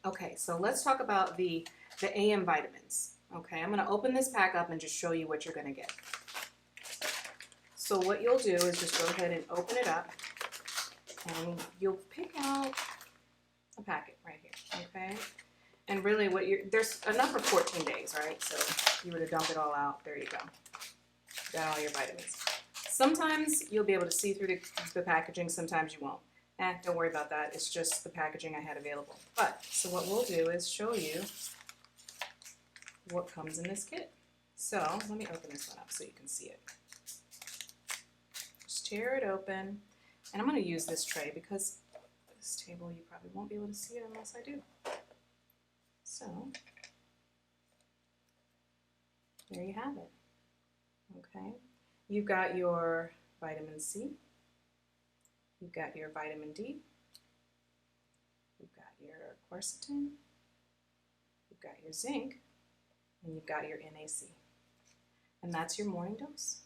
Okay, so let's talk about the AM vitamins. Okay, I'm going to open this pack up and just show you what you're going to get. So what you'll do is just go ahead and open it up, and you'll pick out a packet right here, okay? And really there's enough for 14 days, right? So you were to dump it all out, there you go. Got all your vitamins. Sometimes you'll be able to see through the packaging, sometimes you won't. Don't worry about that, it's just the packaging I had available. But, so what we'll do is show you what comes in this kit. So, let me open this one up so you can see it. Just tear it open, and I'm going to use this tray because this table you probably won't be able to see it unless I do. So, there you have it. Okay, you've got your vitamin C, you've got your vitamin D, you've got your quercetin, you've got your zinc, and you've got your NAC. And that's your morning dose.